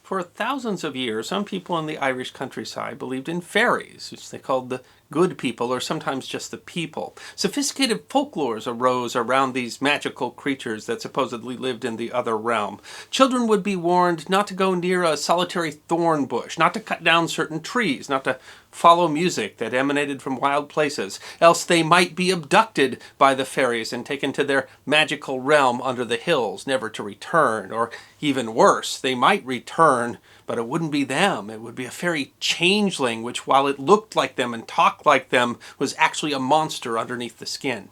For thousands of years, some people in the Irish countryside believed in fairies, which they called the good people, or sometimes just the people. Sophisticated folklores arose around these magical creatures that supposedly lived in the other realm. Children would be warned not to go near a solitary thorn bush, not to cut down certain trees, not to follow music that emanated from wild places, else they might be abducted by the fairies and taken to their magical realm under the hills, never to return. Or even worse, they might return, but it wouldn't be them. It would be a fairy changeling, which, while it looked like them and talked like them, was actually a monster underneath the skin.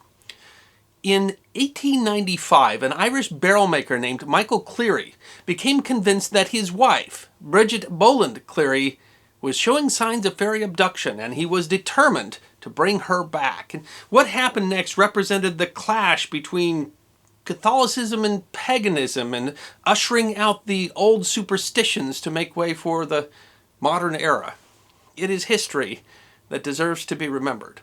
In 1895, an Irish barrel maker named Michael Cleary became convinced that his wife, Bridget Cleary, was showing signs of fairy abduction, and he was determined to bring her back. And what happened next represented the clash between Catholicism and paganism, and ushering out the old superstitions to make way for the modern era. It is history that deserves to be remembered.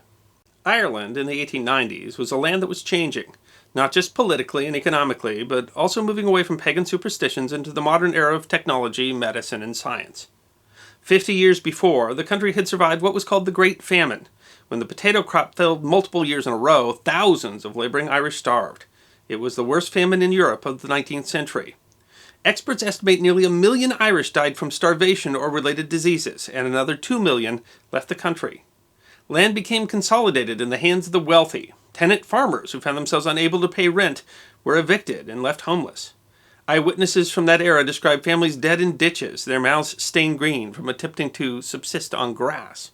Ireland in the 1890s was a land that was changing, not just politically and economically, but also moving away from pagan superstitions into the modern era of technology, medicine, and science. 50 years before, the country had survived what was called the Great Famine. When the potato crop failed multiple years in a row, thousands of laboring Irish starved. It was the worst famine in Europe of the 19th century. Experts estimate nearly 1 million Irish died from starvation or related diseases, and another 2 million left the country. Land became consolidated in the hands of the wealthy. Tenant farmers who found themselves unable to pay rent were evicted and left homeless. Eyewitnesses from that era described families dead in ditches, their mouths stained green from attempting to subsist on grass.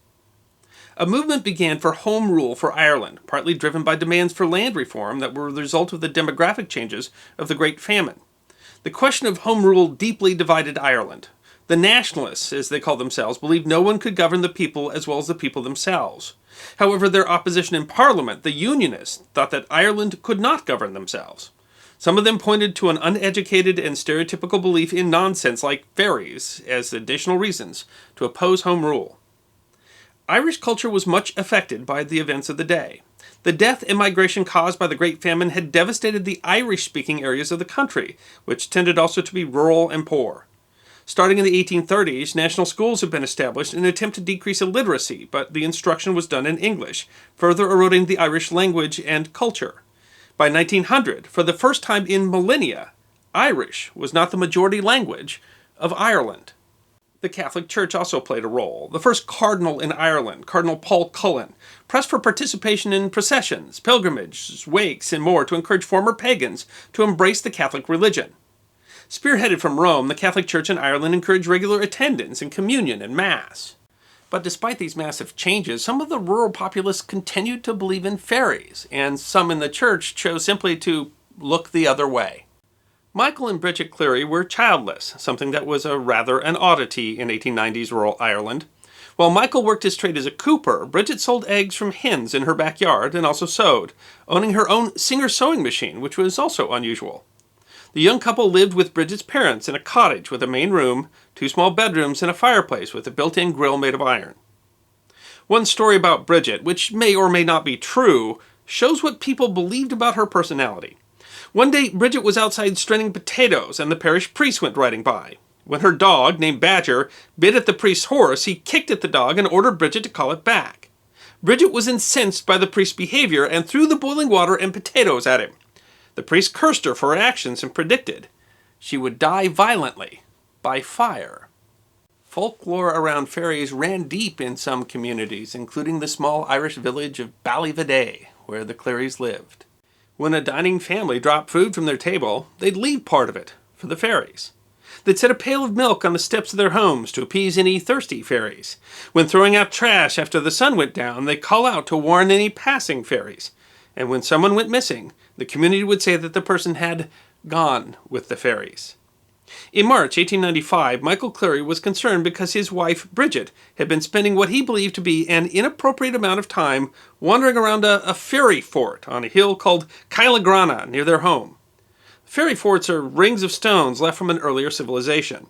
A movement began for home rule for Ireland, partly driven by demands for land reform that were the result of the demographic changes of the Great Famine. The question of home rule deeply divided Ireland. The nationalists, as they called themselves, believed no one could govern the people as well as the people themselves. However, their opposition in Parliament, the Unionists, thought that Ireland could not govern themselves. Some of them pointed to an uneducated and stereotypical belief in nonsense like fairies as additional reasons to oppose home rule. Irish culture was much affected by the events of the day. The death and migration caused by the Great Famine had devastated the Irish-speaking areas of the country, which tended also to be rural and poor. Starting in the 1830s, national schools had been established in an attempt to decrease illiteracy, but the instruction was done in English, further eroding the Irish language and culture. By 1900, for the first time in millennia, Irish was not the majority language of Ireland. The Catholic Church also played a role. The first cardinal in Ireland, Cardinal Paul Cullen, pressed for participation in processions, pilgrimages, wakes, and more to encourage former pagans to embrace the Catholic religion. Spearheaded from Rome, the Catholic Church in Ireland encouraged regular attendance and communion and Mass. But despite these massive changes, some of the rural populace continued to believe in fairies, and some in the church chose simply to look the other way. Michael and Bridget Cleary were childless, something that was rather an oddity in 1890s rural Ireland. While Michael worked his trade as a cooper, Bridget sold eggs from hens in her backyard and also sewed, owning her own Singer sewing machine, which was also unusual. The young couple lived with Bridget's parents in a cottage with a main room, 2 small bedrooms, and a fireplace with a built-in grill made of iron. One story about Bridget, which may or may not be true, shows what people believed about her personality. One day, Bridget was outside straining potatoes, and the parish priest went riding by. When her dog, named Badger, bit at the priest's horse, he kicked at the dog and ordered Bridget to call it back. Bridget was incensed by the priest's behavior and threw the boiling water and potatoes at him. The priest cursed her for her actions and predicted she would die violently by fire. Folklore around fairies ran deep in some communities, including the small Irish village of Ballyvaday, where the Clearys lived. When a dining family dropped food from their table, they'd leave part of it for the fairies. They'd set a pail of milk on the steps of their homes to appease any thirsty fairies. When throwing out trash after the sun went down, they'd call out to warn any passing fairies. And when someone went missing, the community would say that the person had gone with the fairies. In March 1895, Michael Cleary was concerned because his wife, Bridget, had been spending what he believed to be an inappropriate amount of time wandering around a fairy fort on a hill called Kylagrana near their home. Fairy forts are rings of stones left from an earlier civilization.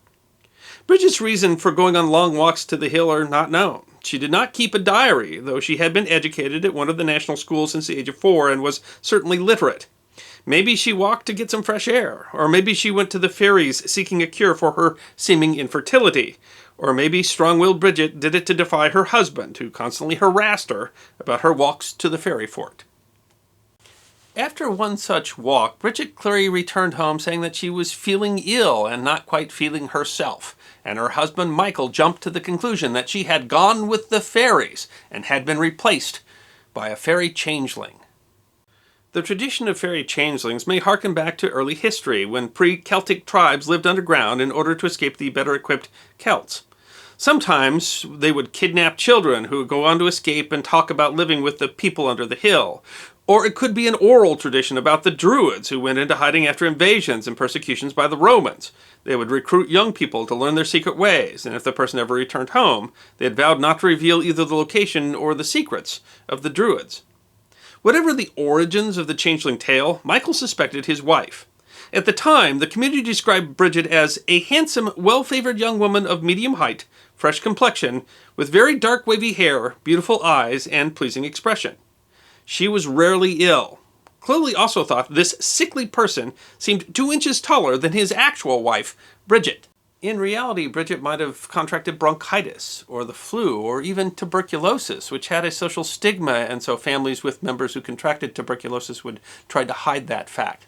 Bridget's reason for going on long walks to the hill are not known. She did not keep a diary, though she had been educated at one of the national schools since the age of 4 and was certainly literate. Maybe she walked to get some fresh air, or maybe she went to the fairies seeking a cure for her seeming infertility, or maybe strong-willed Bridget did it to defy her husband, who constantly harassed her about her walks to the fairy fort. After one such walk, Bridget Cleary returned home saying that she was feeling ill and not quite feeling herself, and her husband Michael jumped to the conclusion that she had gone with the fairies and had been replaced by a fairy changeling. The tradition of fairy changelings may harken back to early history, when pre-Celtic tribes lived underground in order to escape the better-equipped Celts. Sometimes they would kidnap children who would go on to escape and talk about living with the people under the hill. Or it could be an oral tradition about the Druids who went into hiding after invasions and persecutions by the Romans. They would recruit young people to learn their secret ways, and if the person ever returned home, they had vowed not to reveal either the location or the secrets of the Druids. Whatever the origins of the changeling tale, Michael suspected his wife. At the time, the community described Bridget as a handsome, well-favored young woman of medium height, fresh complexion, with very dark wavy hair, beautiful eyes, and pleasing expression. She was rarely ill. Clearly also thought this sickly person seemed 2 inches taller than his actual wife, Bridget. In reality, Bridget might have contracted bronchitis, or the flu, or even tuberculosis, which had a social stigma, and so families with members who contracted tuberculosis would try to hide that fact.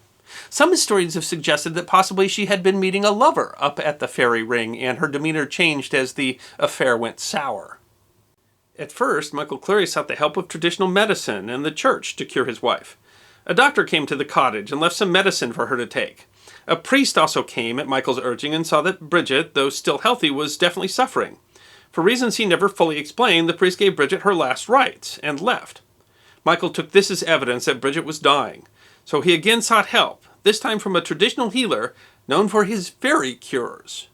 Some historians have suggested that possibly she had been meeting a lover up at the fairy ring, and her demeanor changed as the affair went sour. At first, Michael Cleary sought the help of traditional medicine and the church to cure his wife. A doctor came to the cottage and left some medicine for her to take. A priest also came at Michael's urging and saw that Bridget, though still healthy, was definitely suffering. For reasons he never fully explained, the priest gave Bridget her last rites and left. Michael took this as evidence that Bridget was dying, so he again sought help, this time from a traditional healer known for his fairy cures.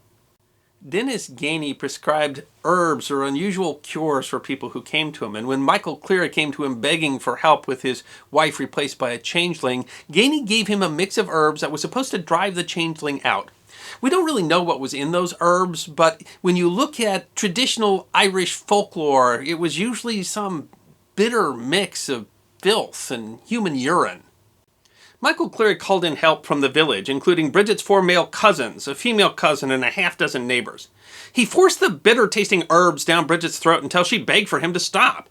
Dennis Gainey prescribed herbs or unusual cures for people who came to him, and when Michael Cleary came to him begging for help with his wife replaced by a changeling, Gainey gave him a mix of herbs that was supposed to drive the changeling out. We don't really know what was in those herbs, but when you look at traditional Irish folklore, it was usually some bitter mix of filth and human urine. Michael Cleary called in help from the village, including Bridget's 4 male cousins, a female cousin, and a half-dozen neighbors. He forced the bitter-tasting herbs down Bridget's throat until she begged for him to stop.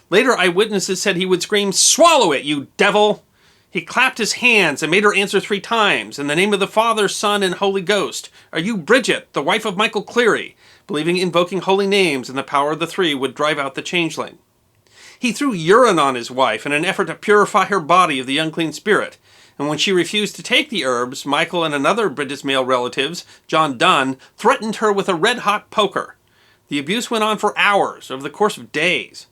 Later, eyewitnesses said he would scream, "Swallow it, you devil!" He clapped his hands and made her answer 3 times, in the name of the Father, Son, and Holy Ghost. "Are you Bridget, the wife of Michael Cleary?" believing invoking holy names and the power of the 3 would drive out the changeling. He threw urine on his wife in an effort to purify her body of the unclean spirit. And when she refused to take the herbs, Michael and another of Bridget's male relatives, John Dunn, threatened her with a red-hot poker. The abuse went on for hours, over the course of days.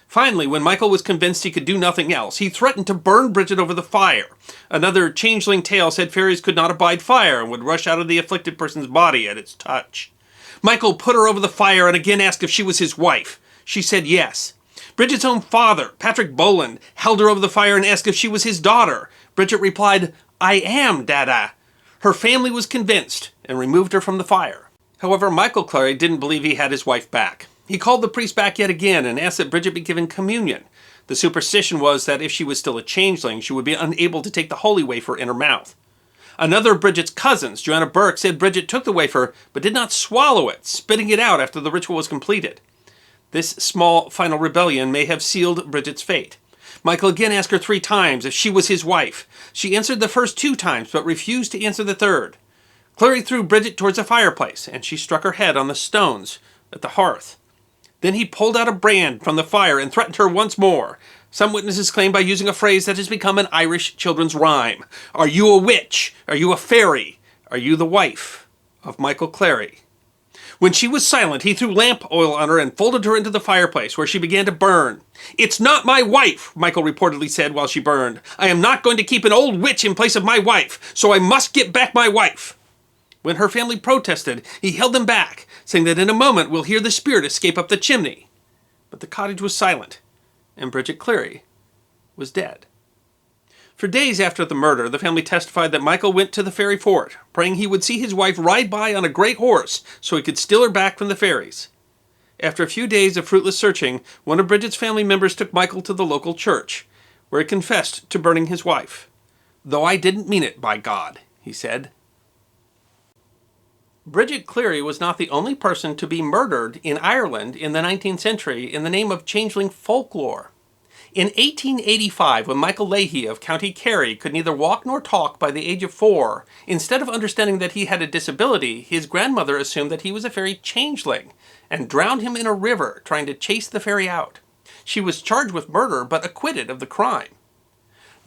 Finally, when Michael was convinced he could do nothing else, he threatened to burn Bridget over the fire. Another changeling tale said fairies could not abide fire and would rush out of the afflicted person's body at its touch. Michael put her over the fire and again asked if she was his wife. She said yes. Bridget's own father, Patrick Boland, held her over the fire and asked if she was his daughter. Bridget replied, "I am, Dada." Her family was convinced and removed her from the fire. However, Michael Cleary didn't believe he had his wife back. He called the priest back yet again and asked that Bridget be given communion. The superstition was that if she was still a changeling, she would be unable to take the holy wafer in her mouth. Another of Bridget's cousins, Joanna Burke, said Bridget took the wafer but did not swallow it, spitting it out after the ritual was completed. This small final rebellion may have sealed Bridget's fate. Michael again asked her 3 times if she was his wife. She answered the first 2 times, but refused to answer the third. Cleary threw Bridget towards a fireplace, and she struck her head on the stones at the hearth. Then he pulled out a brand from the fire and threatened her once more. Some witnesses claim by using a phrase that has become an Irish children's rhyme. "Are you a witch? Are you a fairy? Are you the wife of Michael Cleary?" When she was silent, he threw lamp oil on her and folded her into the fireplace, where she began to burn. "It's not my wife," Michael reportedly said while she burned. "I am not going to keep an old witch in place of my wife, so I must get back my wife." When her family protested, he held them back, saying that in a moment we'll hear the spirit escape up the chimney. But the cottage was silent, and Bridget Cleary was dead. For days after the murder, the family testified that Michael went to the fairy fort, praying he would see his wife ride by on a gray horse so he could steal her back from the fairies. After a few days of fruitless searching, one of Bridget's family members took Michael to the local church, where he confessed to burning his wife. "Though I didn't mean it, by God," he said. Bridget Cleary was not the only person to be murdered in Ireland in the 19th century in the name of changeling folklore. In 1885, when Michael Leahy of County Kerry could neither walk nor talk by the age of 4, instead of understanding that he had a disability, his grandmother assumed that he was a fairy changeling and drowned him in a river, trying to chase the fairy out. She was charged with murder, but acquitted of the crime.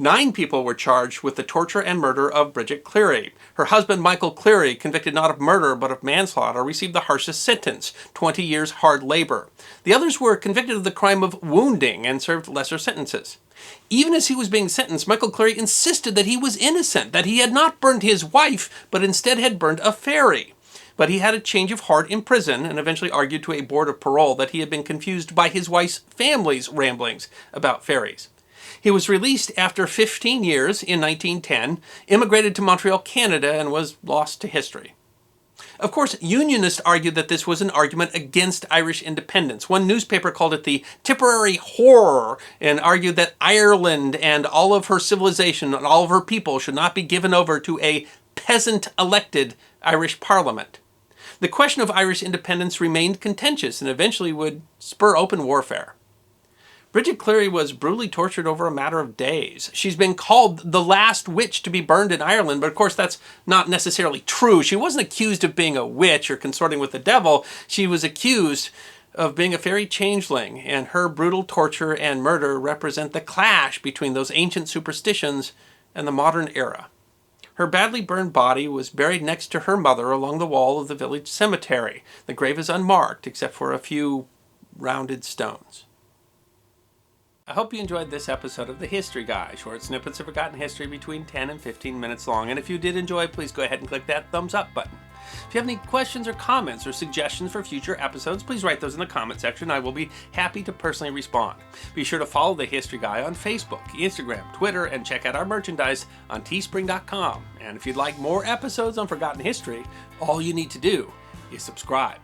9 people were charged with the torture and murder of Bridget Cleary. Her husband, Michael Cleary, convicted not of murder but of manslaughter, received the harshest sentence, 20 years hard labor. The others were convicted of the crime of wounding and served lesser sentences. Even as he was being sentenced, Michael Cleary insisted that he was innocent, that he had not burned his wife, but instead had burned a fairy. But he had a change of heart in prison and eventually argued to a board of parole that he had been confused by his wife's family's ramblings about fairies. He was released after 15 years in 1910, immigrated to Montreal, Canada, and was lost to history. Of course, Unionists argued that this was an argument against Irish independence. One newspaper called it the Tipperary Horror and argued that Ireland and all of her civilization and all of her people should not be given over to a peasant-elected Irish parliament. The question of Irish independence remained contentious and eventually would spur open warfare. Bridget Cleary was brutally tortured over a matter of days. She's been called the last witch to be burned in Ireland, but of course that's not necessarily true. She wasn't accused of being a witch or consorting with the devil. She was accused of being a fairy changeling, and her brutal torture and murder represent the clash between those ancient superstitions and the modern era. Her badly burned body was buried next to her mother along the wall of the village cemetery. The grave is unmarked except for a few rounded stones. I hope you enjoyed this episode of The History Guy, short snippets of forgotten history between 10 and 15 minutes long. And if you did enjoy, please go ahead and click that thumbs up button. If you have any questions or comments or suggestions for future episodes, please write those in the comment section. I will be happy to personally respond. Be sure to follow The History Guy on Facebook, Instagram, Twitter, and check out our merchandise on teespring.com. And if you'd like more episodes on forgotten history, all you need to do is subscribe.